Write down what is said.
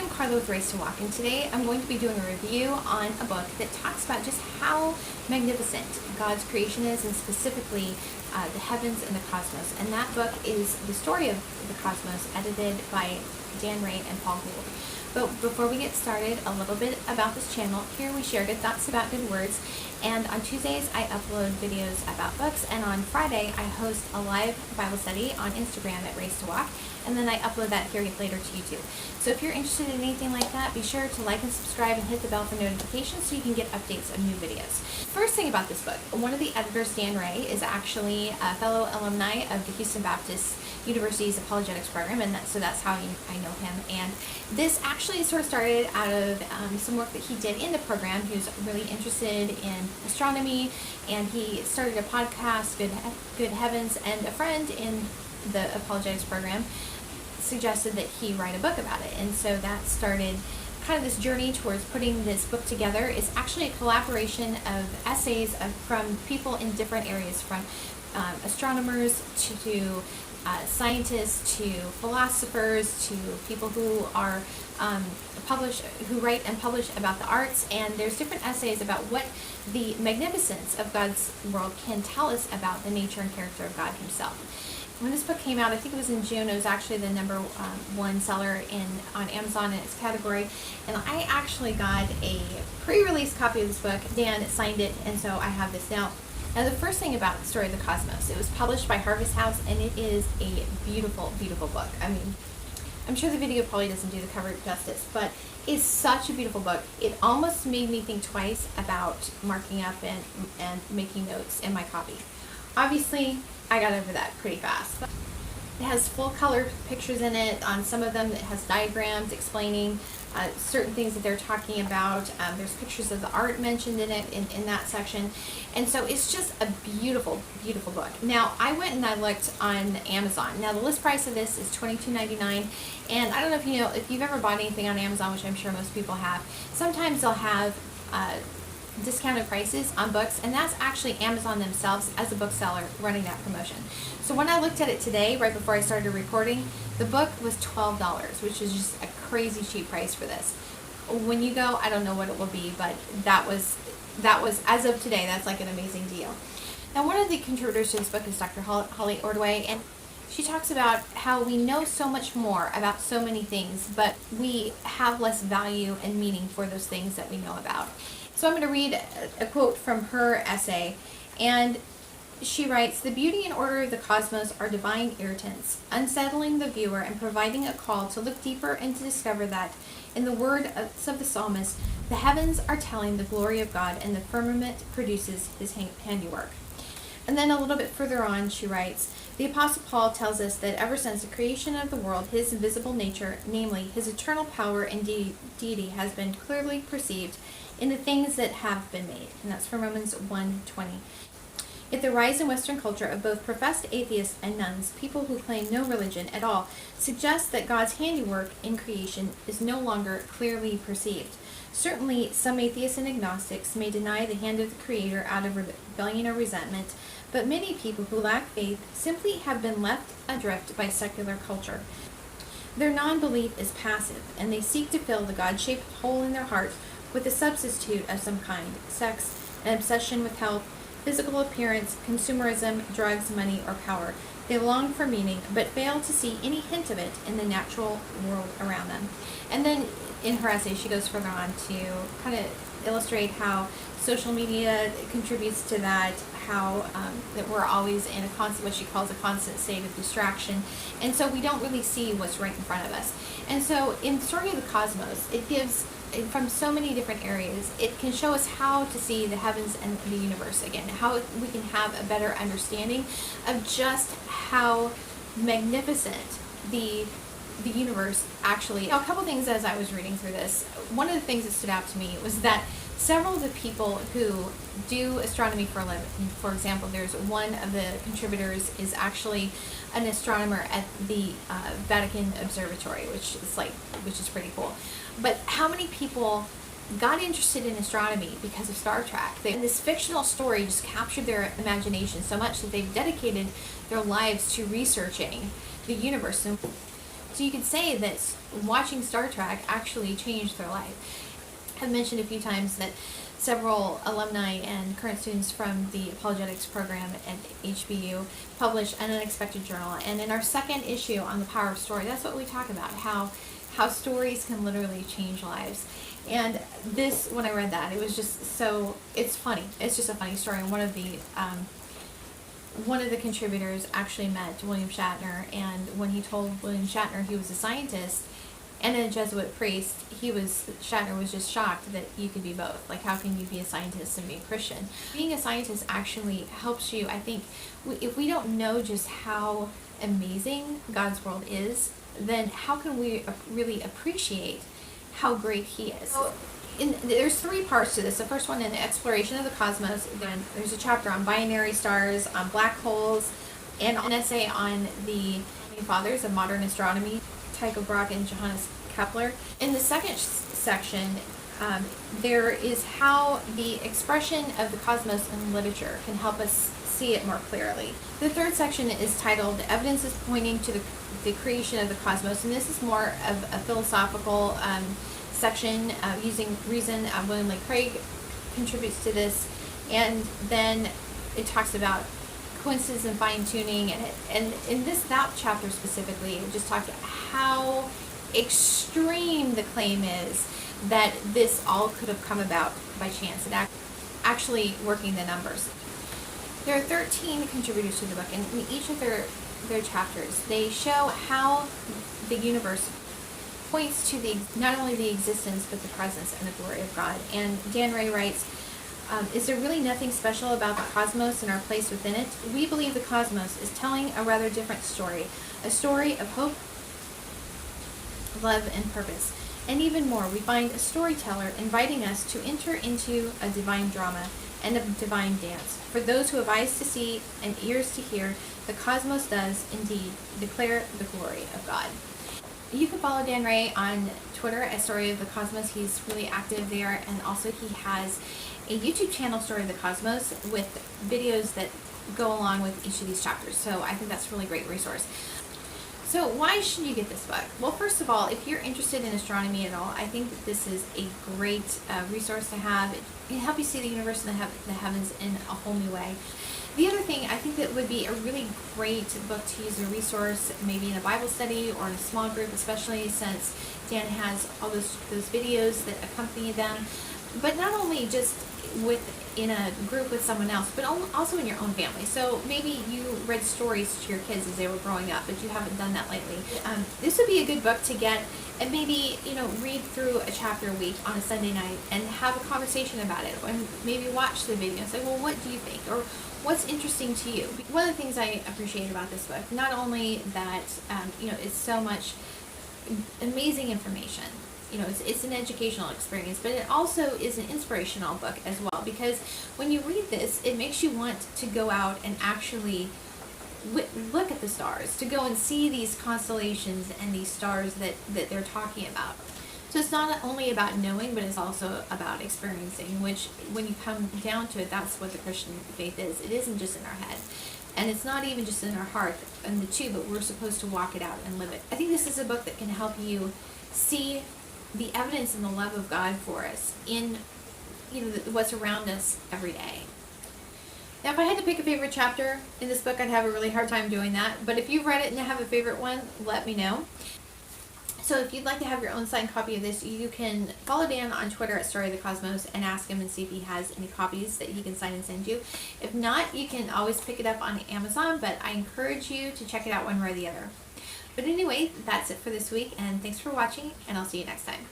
I'm Carla with Race to Walk, and today I'm going to be doing a review on a book that talks about just how magnificent God's creation is, and specifically the heavens and the cosmos. And that book is The Story of the Cosmos, edited by Dan Ray and Paul Gould. But before we get started, a little bit about this channel. Here we share good thoughts about good words, and on Tuesdays I upload videos about books, and on Friday I host a live Bible study on Instagram at Race to Walk, and then I upload that here later to YouTube. So if you're interested in anything like that, be sure to like and subscribe and hit the bell for notifications so you can get updates of new videos. First thing about this book, one of the editors, Dan Ray, is actually a fellow alumni of the Houston Baptist University's apologetics program, and so that's how I know him. And this actually sort of started out of some work that he did in the program. He was really interested in astronomy, and he started a podcast, Good Heavens, and a friend in the apologetics program suggested that he write a book about it. And so that started kind of this journey towards putting this book together. It's actually a collaboration of essays from people in different areas, from astronomers to scientists, to philosophers, to people who are who write and publish about the arts. And there's different essays about what the magnificence of God's world can tell us about the nature and character of God himself. When this book came out, I think it was in June, it was actually the #1 seller on Amazon in its category, and I actually got a pre-release copy of this book. Dan signed it, and so I have this now. Now, the first thing about The Story of the Cosmos, it was published by Harvest House, and it is a beautiful, beautiful book. I mean, I'm sure the video probably doesn't do the cover justice, but it's such a beautiful book. It almost made me think twice about marking up and making notes in my copy. Obviously, I got over that pretty fast. It has full color pictures in it. On some of them it has diagrams explaining certain things that they're talking about. There's pictures of the art mentioned in it in that section. And so it's just a beautiful, beautiful book. Now, I went and I looked on Amazon. Now, the list price of this is $22.99. And I don't know if you know, if you've ever bought anything on Amazon, which I'm sure most people have, sometimes they'll have discounted prices on books, and that's actually Amazon themselves as a bookseller running that promotion. So when I looked at it today, right before I started recording, the book was $12, which is just a crazy cheap price for this. When you go, I don't know what it will be, but that was as of today, that's like an amazing deal. Now, one of the contributors to this book is Dr. Holly Ordway, and she talks about how we know so much more about so many things, but we have less value and meaning for those things that we know about. So I'm going to read a quote from her essay, and she writes, "The beauty and order of the cosmos are divine irritants, unsettling the viewer and providing a call to look deeper and to discover that, in the words of the psalmist, the heavens are telling the glory of God and the firmament produces his handiwork." And then a little bit further on, she writes, "The Apostle Paul tells us that ever since the creation of the world, his invisible nature, namely his eternal power and deity, has been clearly perceived in the things that have been made." And that's from Romans 1:20. Yet the rise in Western culture of both professed atheists and nuns, people who claim no religion at all, suggests that God's handiwork in creation is no longer clearly perceived. Certainly, some atheists and agnostics may deny the hand of the Creator out of rebellion or resentment, but many people who lack faith simply have been left adrift by secular culture. Their non-belief is passive, and they seek to fill the God-shaped hole in their heart with a substitute of some kind: sex, an obsession with health, physical appearance, consumerism, drugs, money, or power. They long for meaning, but fail to see any hint of it in the natural world around them. And then in her essay, she goes further on to kind of illustrate how social media contributes to that, how that we're always in a constant, what she calls a constant state of distraction, and so we don't really see what's right in front of us. And so in The Story of the Cosmos, it gives, from so many different areas, it can show us how to see the heavens and the universe again, how we can have a better understanding of just how magnificent the universe actually. Now, a couple things as I was reading through this. One of the things that stood out to me was that several of the people who do astronomy for a living, for example, there's one of the contributors is actually an astronomer at the Vatican Observatory, which is pretty cool. But how many people got interested in astronomy because of Star Trek? And this fictional story just captured their imagination so much that they've dedicated their lives to researching the universe. So you could say that watching Star Trek actually changed their life. I've mentioned a few times that several alumni and current students from the apologetics program at HBU published an unexpected journal. And in our second issue on the power of story, that's what we talk about, how stories can literally change lives. And this, when I read that, it was just so, it's funny. It's just a funny story. And one of the contributors actually met William Shatner, and when he told William Shatner he was a scientist and a Jesuit priest, Shatner was just shocked that you could be both. Like, how can you be a scientist and be a Christian? Being a scientist actually helps you, I think, if we don't know just how amazing God's world is, then how can we really appreciate how great He is? There's three parts to this. The first one, an exploration of the cosmos. Then there's a chapter on binary stars, on black holes, and an essay on the fathers of modern astronomy, Tycho Brahe and Johannes Kepler. In the second section, there is how the expression of the cosmos in literature can help us see it more clearly. The third section is titled Evidence is Pointing to the Creation of the Cosmos, and this is more of a philosophical section using reason. William Lane Craig contributes to this, and then it talks about coincidence and fine-tuning, and in that chapter specifically, it just talks about how extreme the claim is that this all could have come about by chance, and actually working the numbers. There are 13 contributors to the book, and in each of their chapters, they show how the universe points to not only the existence, but the presence and the glory of God. And Dan Ray writes, is there really nothing special about the cosmos and our place within it? We believe the cosmos is telling a rather different story, a story of hope, love, and purpose. And even more, we find a storyteller inviting us to enter into a divine drama and a divine dance. For those who have eyes to see and ears to hear, the cosmos does indeed declare the glory of God. You can follow Dan Ray on Twitter at Story of the Cosmos. He's really active there, and also he has a YouTube channel, Story of the Cosmos, with videos that go along with each of these chapters. So I think that's a really great resource. So why should you get this book? Well, first of all, if you're interested in astronomy at all, I think that this is a great resource to have. It can help you see the universe and the heavens in a whole new way. The other thing, I think that would be a really great book to use as a resource, maybe in a Bible study or in a small group, especially since Dan has all those videos that accompany them. But not only just in a group with someone else, but also in your own family. So maybe you read stories to your kids as they were growing up, but you haven't done that lately. This would be a good book to get and maybe, read through a chapter a week on a Sunday night and have a conversation about it, and maybe watch the video and say, well, what do you think? Or what's interesting to you? One of the things I appreciate about this book, not only that, it's so much amazing information. It's an educational experience, but it also is an inspirational book as well, because when you read this, it makes you want to go out and actually look at the stars, to go and see these constellations and these stars that they're talking about. So it's not only about knowing, but it's also about experiencing, which when you come down to it, that's what the Christian faith is. It isn't just in our head. And it's not even just in our heart and the two, but we're supposed to walk it out and live it. I think this is a book that can help you see the evidence and the love of God for us in what's around us every day. Now, if I had to pick a favorite chapter in this book, I'd have a really hard time doing that. But if you've read it and have a favorite one, let me know. So if you'd like to have your own signed copy of this, you can follow Dan on Twitter at Story of the Cosmos and ask him and see if he has any copies that he can sign and send you. If not, you can always pick it up on Amazon, but I encourage you to check it out one way or the other. But anyway, that's it for this week, and thanks for watching, and I'll see you next time.